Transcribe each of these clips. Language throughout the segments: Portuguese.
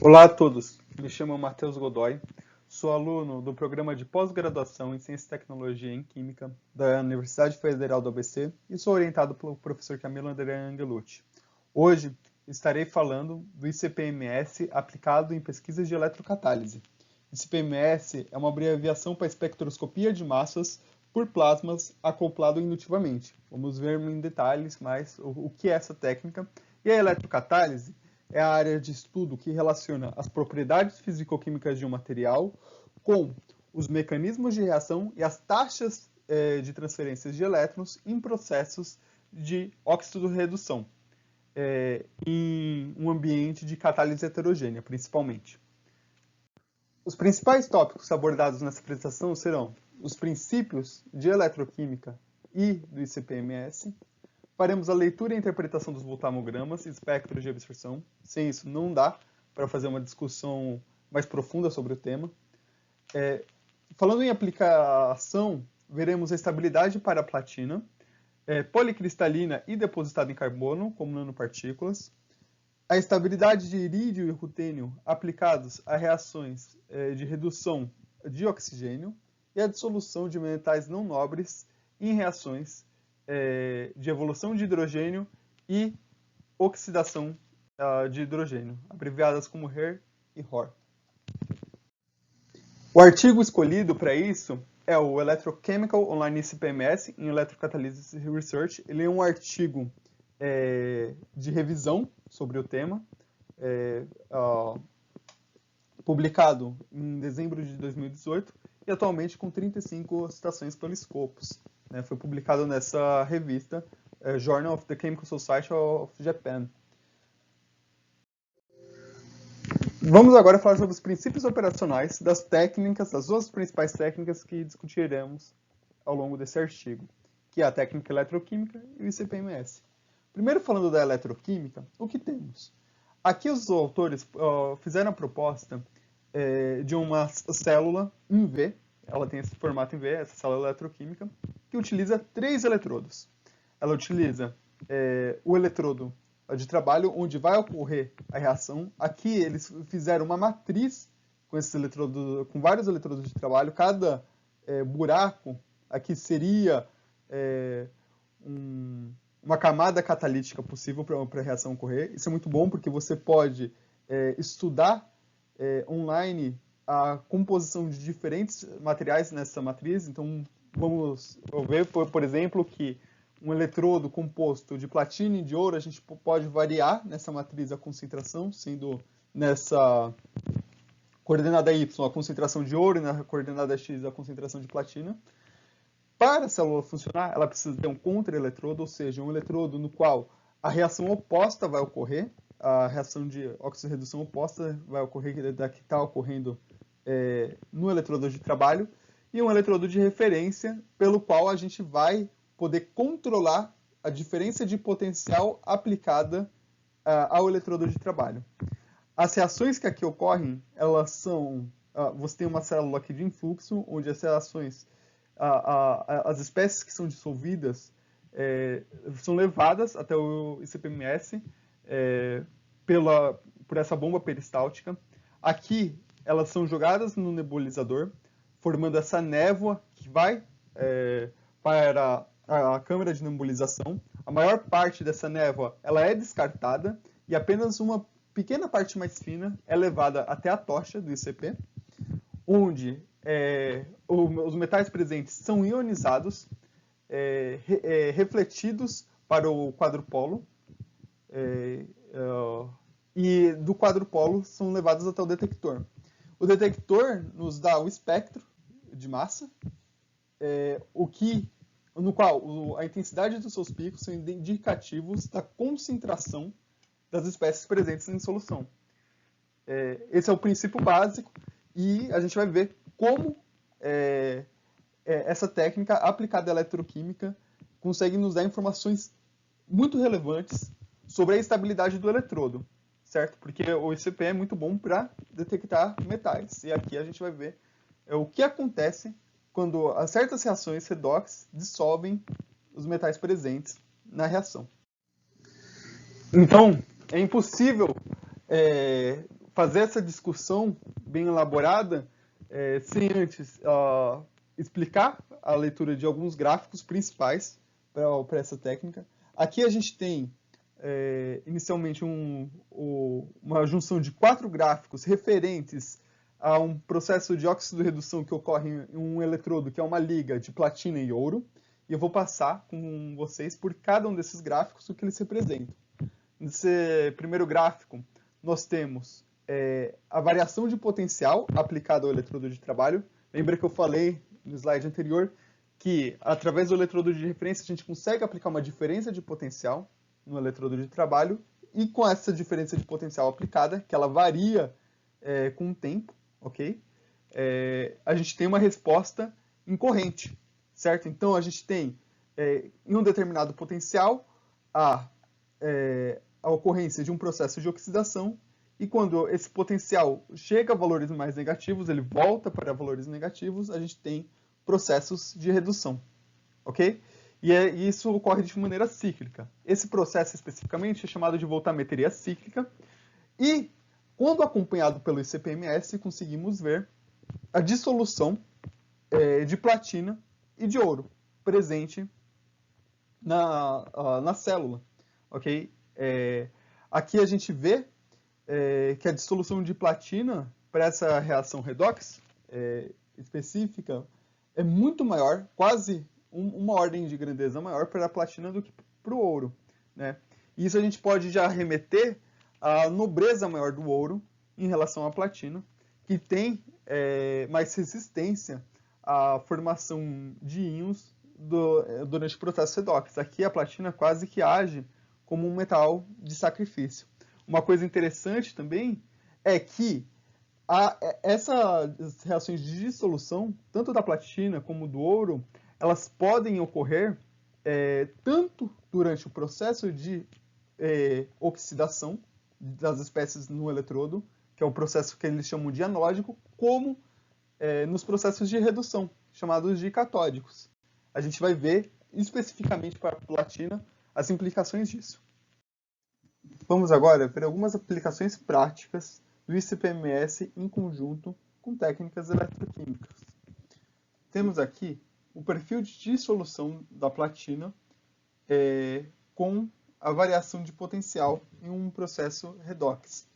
Olá a todos, me chamo Matheus Godoy, sou aluno do programa de pós-graduação em Ciência e Tecnologia em Química da Universidade Federal do ABC e sou orientado pelo professor Camilo André Angelucci. Hoje estarei falando do ICP-MS aplicado em pesquisas de eletrocatálise. ICP-MS é uma abreviação para espectroscopia de massas por plasmas acoplado indutivamente. Vamos ver em detalhes mais o que é essa técnica. E a eletrocatálise é a área de estudo que relaciona as propriedades físico-químicas de um material com os mecanismos de reação e as taxas de transferências de elétrons em processos de óxido-redução, em um ambiente de catálise heterogênea, principalmente. Os principais tópicos abordados nessa apresentação serão os princípios de eletroquímica e do ICP-MS. Faremos a leitura e a interpretação dos voltamogramas e espectros de absorção. Sem isso, não dá para fazer uma discussão mais profunda sobre o tema. Falando em aplicação, veremos a estabilidade para a platina, policristalina e depositada em carbono, como nanopartículas, a estabilidade de irídio e rutênio aplicados a reações de redução de oxigênio e a dissolução de metais não nobres em reações de evolução de hidrogênio e oxidação de hidrogênio, abreviadas como HER e HOR. O artigo escolhido para isso é o Electrochemical Online ICP-MS in Electrocatalysis Research. Ele é um artigo de revisão sobre o tema, publicado em dezembro de 2018 e atualmente com 35 citações pelo Scopus. Foi publicado nessa revista, Journal of the Chemical Society of Japan. Vamos agora falar sobre os princípios operacionais das técnicas, das duas principais técnicas que discutiremos ao longo desse artigo, que é a técnica eletroquímica e o ICP-MS. Primeiro, falando da eletroquímica, o que temos? Aqui os autores fizeram a proposta de uma célula em V, ela tem esse formato em V, essa célula eletroquímica, que utiliza 3 eletrodos. Ela utiliza o eletrodo de trabalho, onde vai ocorrer a reação. Aqui eles fizeram uma matriz com esses eletrodos, com vários eletrodos de trabalho. Cada buraco aqui seria uma camada catalítica possível para a reação ocorrer. Isso é muito bom porque você pode estudar online a composição de diferentes materiais nessa matriz. Então, vamos ver, por exemplo, que um eletrodo composto de platina e de ouro, a gente pode variar nessa matriz a concentração, sendo nessa coordenada Y a concentração de ouro e na coordenada X a concentração de platina. Para a célula funcionar, ela precisa ter um contra-eletrodo, ou seja, um eletrodo no qual a reação oposta vai ocorrer, a reação de oxirredução oposta vai ocorrer, da que está ocorrendo no eletrodo de trabalho, e um eletrodo de referência, pelo qual a gente vai poder controlar a diferença de potencial aplicada ao eletrodo de trabalho. As reações que aqui ocorrem, elas são... você tem uma célula aqui de influxo, onde as reações, as espécies que são dissolvidas são levadas até o ICP-MS por essa bomba peristáltica. Aqui, elas são jogadas no nebulizador, formando essa névoa que vai para a câmara de nebulização. A maior parte dessa névoa ela é descartada e apenas uma pequena parte mais fina é levada até a tocha do ICP, onde os metais presentes são ionizados, refletidos para o quadrupolo, e do quadrupolo são levados até o detector. O detector nos dá o espectro de massa, no qual a intensidade dos seus picos são indicativos da concentração das espécies presentes em solução. Esse é o princípio básico e a gente vai ver como essa técnica aplicada à eletroquímica consegue nos dar informações muito relevantes sobre a estabilidade do eletrodo, certo? Porque o ICP é muito bom para detectar metais. E aqui a gente vai ver o que acontece quando certas reações redox dissolvem os metais presentes na reação. Então, é impossível fazer essa discussão bem elaborada, sem antes explicar a leitura de alguns gráficos principais para essa técnica. Aqui a gente tem, inicialmente, uma junção de 4 gráficos referentes a um processo de óxido-redução que ocorre em um eletrodo, que é uma liga de platina e ouro, e eu vou passar com vocês por cada um desses gráficos o que eles representam. Nesse primeiro gráfico, nós temos a variação de potencial aplicada ao eletrodo de trabalho. Lembra que eu falei no slide anterior que, através do eletrodo de referência, a gente consegue aplicar uma diferença de potencial no eletrodo de trabalho, e com essa diferença de potencial aplicada, que ela varia com o tempo, ok? A gente tem uma resposta em corrente, certo? Então, a gente tem, em um determinado potencial, a ocorrência de um processo de oxidação, e quando esse potencial chega a valores mais negativos, ele volta para valores negativos, a gente tem processos de redução, ok? E isso ocorre de maneira cíclica. Esse processo, especificamente, é chamado de voltametria cíclica, e, quando acompanhado pelo ICP-MS, conseguimos ver a dissolução de platina e de ouro presente na célula, ok? Aqui a gente vê que a dissolução de platina para essa reação redox específica é muito maior, quase uma ordem de grandeza maior para a platina do que para o ouro, né? E isso a gente pode já remeter à nobreza maior do ouro em relação à platina, que tem mais resistência à formação de íons durante o processo redox. Aqui a platina quase que age como um metal de sacrifício. Uma coisa interessante também é que essas reações de dissolução, tanto da platina como do ouro, elas podem ocorrer tanto durante o processo de oxidação das espécies no eletrodo, que é o processo que eles chamam de anódico, como nos processos de redução, chamados de catódicos. A gente vai ver especificamente para a platina as implicações disso. Vamos agora ver algumas aplicações práticas do ICP-MS em conjunto com técnicas eletroquímicas. Temos aqui o perfil de dissolução da platina com a variação de potencial em um processo redox.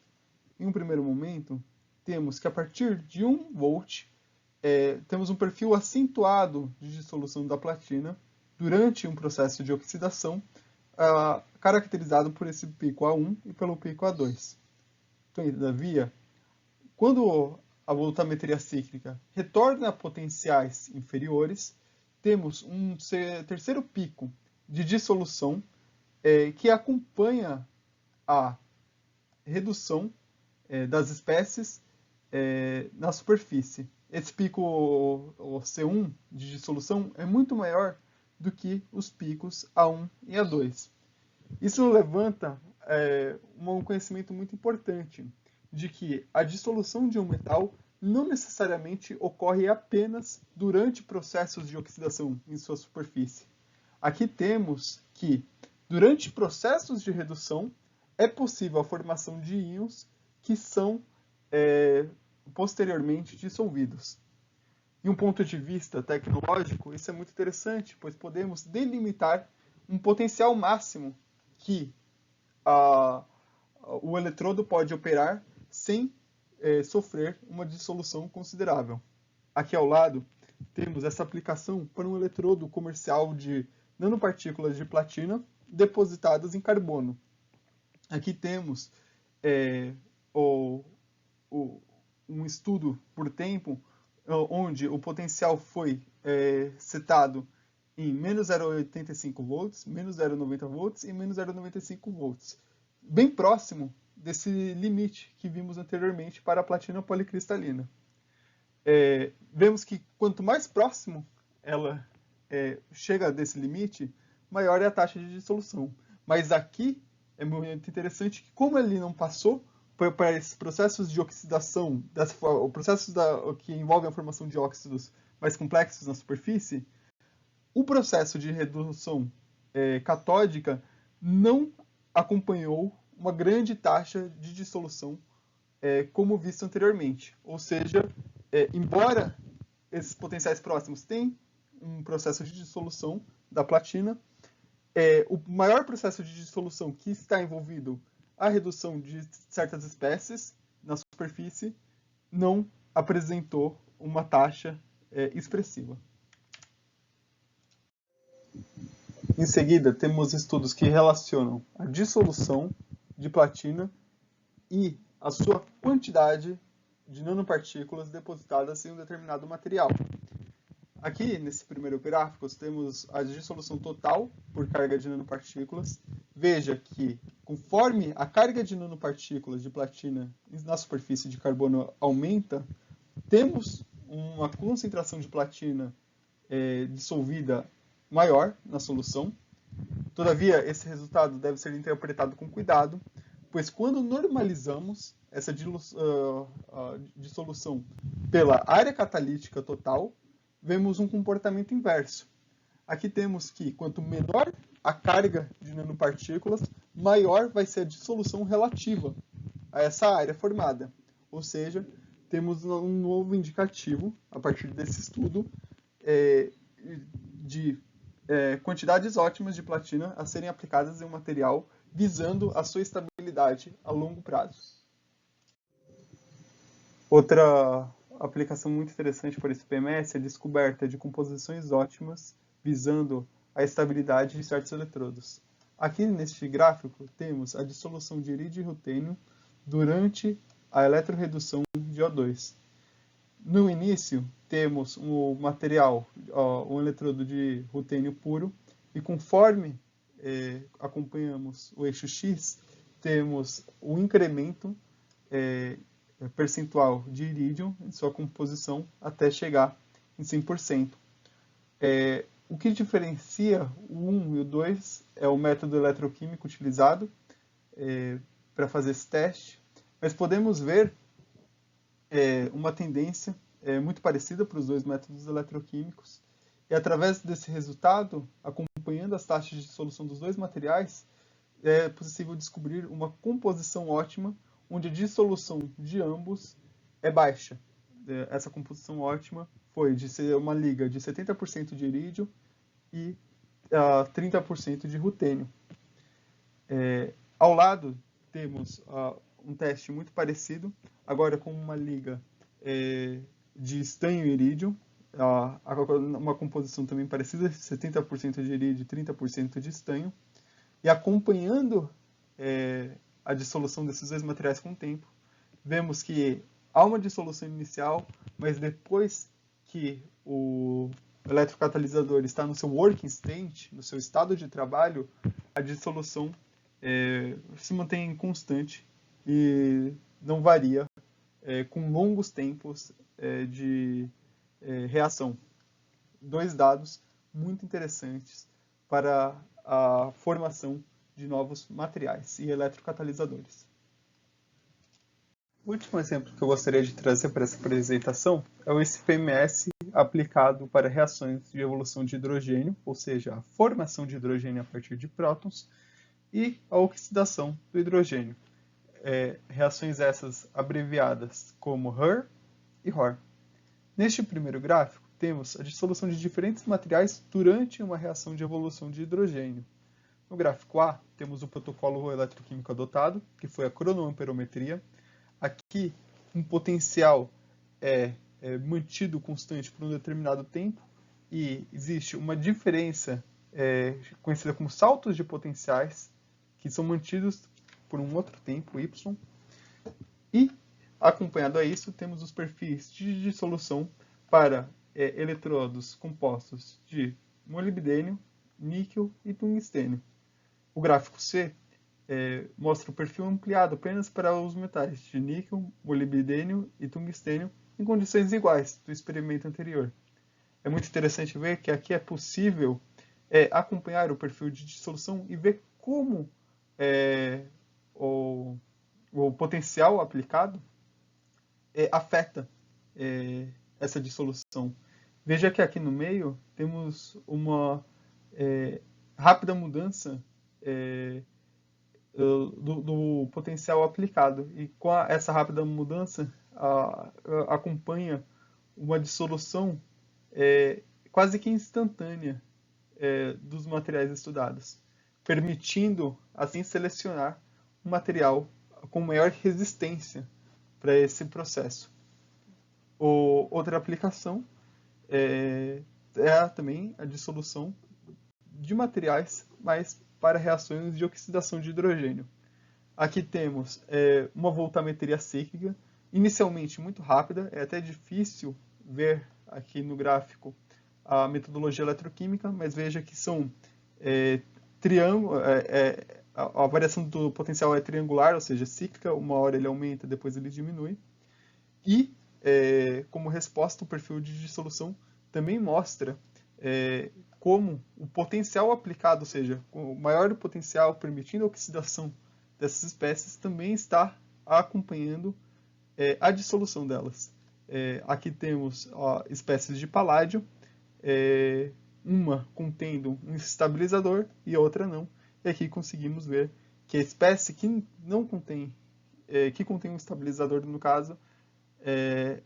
Em um primeiro momento, temos que a partir de 1 volt, temos um perfil acentuado de dissolução da platina durante um processo de oxidação, caracterizado por esse pico A1 e pelo pico A2. Todavia, quando a voltametria cíclica retorna a potenciais inferiores, temos um terceiro pico de dissolução que acompanha a redução das espécies na superfície. Esse pico, o C1 de dissolução, é muito maior do que os picos A1 e A2. Isso levanta um conhecimento muito importante de que a dissolução de um metal não necessariamente ocorre apenas durante processos de oxidação em sua superfície. Aqui temos que, durante processos de redução, é possível a formação de íons que são posteriormente dissolvidos. De um ponto de vista tecnológico, isso é muito interessante, pois podemos delimitar um potencial máximo que o eletrodo pode operar sem sofrer uma dissolução considerável. Aqui ao lado temos essa aplicação para um eletrodo comercial de nanopartículas de platina depositadas em carbono. Aqui temos um estudo por tempo, onde o potencial foi setado em menos 0,85 volts, menos 0,90 volts e menos 0,95 volts. Bem próximo desse limite que vimos anteriormente para a platina policristalina. Vemos que quanto mais próximo ela chega desse limite, maior é a taxa de dissolução. Mas aqui é muito interessante que, como ele não passou para esses processos de oxidação, processos que envolvem a formação de óxidos mais complexos na superfície, o processo de redução catódica não acompanhou uma grande taxa de dissolução como visto anteriormente. Ou seja, embora esses potenciais próximos tenham um processo de dissolução da platina, o maior processo de dissolução que está envolvido a redução de certas espécies na superfície não apresentou uma taxa expressiva. Em seguida, temos estudos que relacionam a dissolução de platina e a sua quantidade de nanopartículas depositadas em um determinado material. Aqui, nesse primeiro gráfico, temos a dissolução total por carga de nanopartículas. Veja que, conforme a carga de nanopartículas de platina na superfície de carbono aumenta, temos uma concentração de platina dissolvida maior na solução. Todavia, esse resultado deve ser interpretado com cuidado, pois quando normalizamos essa dissolução pela área catalítica total, vemos um comportamento inverso. Aqui temos que, quanto menor a carga de nanopartículas, maior vai ser a dissolução relativa a essa área formada. Ou seja, temos um novo indicativo, a partir desse estudo, de quantidades ótimas de platina a serem aplicadas em um material, visando a sua estabilidade a longo prazo. Outra aplicação muito interessante por esse PMS é a descoberta de composições ótimas, visando a estabilidade de certos eletrodos. Aqui neste gráfico temos a dissolução de irídio e rutênio durante a eletroredução de O2. No início, temos o material, um eletrodo de rutênio puro, e conforme acompanhamos o eixo X, temos o incremento percentual de irídio em sua composição até chegar em 100%. O que diferencia o 1 e o 2 é o método eletroquímico utilizado para fazer esse teste, mas podemos ver uma tendência muito parecida para os dois métodos eletroquímicos, e através desse resultado, acompanhando as taxas de dissolução dos dois materiais, é possível descobrir uma composição ótima, onde a dissolução de ambos é baixa. Essa composição ótima foi de ser uma liga de 70% de irídio e 30% de rutênio. Ao lado, temos um teste muito parecido, agora com uma liga de estanho e irídio, uma composição também parecida, 70% de irídio e 30% de estanho, e acompanhando a dissolução desses dois materiais com o tempo, vemos que há uma dissolução inicial, mas depois que o eletrocatalisador está no seu working state, no seu estado de trabalho, a dissolução se mantém constante e não varia com longos tempos de reação. Dois dados muito interessantes para a formação de novos materiais e eletrocatalisadores. O último exemplo que eu gostaria de trazer para essa apresentação é o SPMS aplicado para reações de evolução de hidrogênio, ou seja, a formação de hidrogênio a partir de prótons, e a oxidação do hidrogênio. Reações essas abreviadas como HER e HOR. Neste primeiro gráfico, temos a dissolução de diferentes materiais durante uma reação de evolução de hidrogênio. No gráfico A, temos o protocolo eletroquímico adotado, que foi a cronoamperometria. Aqui, um potencial é mantido constante por um determinado tempo e existe uma diferença conhecida como saltos de potenciais, que são mantidos por um outro tempo, y. E, acompanhado a isso, temos os perfis de dissolução para eletrodos compostos de molibdênio, níquel e tungstênio. O gráfico C mostra o perfil ampliado apenas para os metais de níquel, molibdênio e tungstênio em condições iguais do experimento anterior. É muito interessante ver que aqui é possível acompanhar o perfil de dissolução e ver como o potencial aplicado afeta essa dissolução. Veja que aqui no meio temos uma rápida mudança do potencial aplicado. E com essa rápida mudança, acompanha uma dissolução quase que instantânea dos materiais estudados, permitindo, assim, selecionar um material com maior resistência para esse processo. Outra aplicação é também a dissolução de materiais, mas para reações de oxidação de hidrogênio. Aqui temos uma voltametria cíclica, inicialmente muito rápida, é até difícil ver aqui no gráfico a metodologia eletroquímica, mas veja que são triângulos, a variação do potencial é triangular, ou seja, cíclica, uma hora ele aumenta, depois ele diminui. E, como resposta, o perfil de dissolução também mostra como o potencial aplicado, ou seja, o maior potencial permitindo a oxidação dessas espécies, também está acompanhando a dissolução delas. Aqui temos espécies de paládio, uma contendo um estabilizador e outra não. E aqui conseguimos ver que a espécie que não contém, que contém um estabilizador, no caso,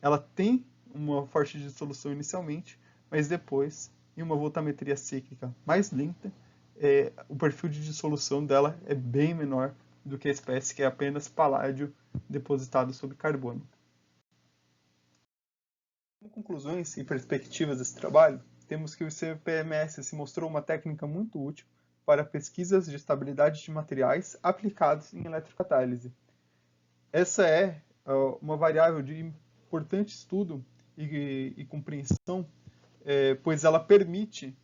ela tem uma forte dissolução inicialmente, mas depois, em uma voltametria cíclica mais lenta, o perfil de dissolução dela é bem menor do que a espécie que é apenas paládio depositado sobre carbono. Como conclusões e perspectivas desse trabalho, temos que o CPMS se mostrou uma técnica muito útil para pesquisas de estabilidade de materiais aplicados em eletrocatálise. Essa é uma variável de importante estudo e compreensão, pois ela permite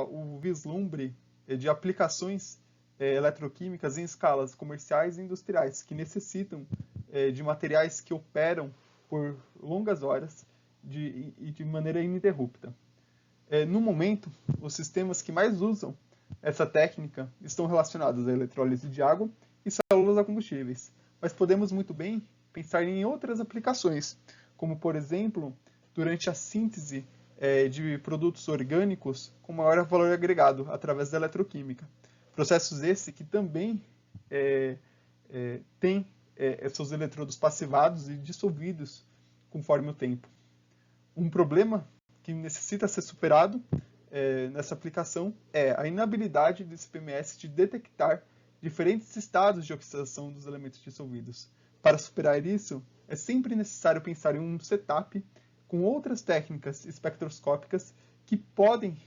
o vislumbre de aplicações eletroquímicas em escalas comerciais e industriais, que necessitam de materiais que operam por longas horas e de maneira ininterrupta. No momento, os sistemas que mais usam essa técnica estão relacionados à eletrólise de água e células a combustíveis, mas podemos muito bem pensar em outras aplicações, como, por exemplo, durante a síntese de produtos orgânicos com maior valor agregado através da eletroquímica. Processos esses que também têm seus eletrodos passivados e dissolvidos conforme o tempo. Um problema que necessita ser superado nessa aplicação é a inabilidade do CPMS de detectar diferentes estados de oxidação dos elementos dissolvidos. Para superar isso, é sempre necessário pensar em um setup com outras técnicas espectroscópicas que podem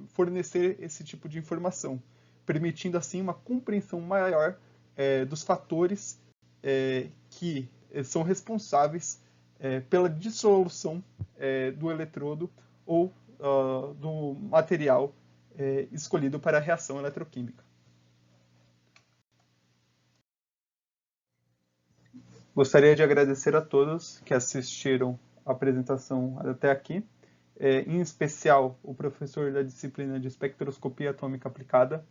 fornecer esse tipo de informação, permitindo assim uma compreensão maior dos fatores que são responsáveis pela dissolução do eletrodo ou do material escolhido para a reação eletroquímica. Gostaria de agradecer a todos que assistiram a apresentação até aqui, em especial o professor da disciplina de espectroscopia atômica aplicada,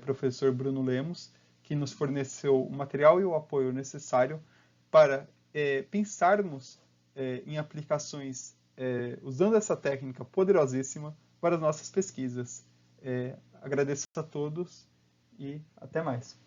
professor Bruno Lemos, que nos forneceu o material e o apoio necessário para pensarmos em aplicações usando essa técnica poderosíssima para as nossas pesquisas. Agradeço a todos e até mais.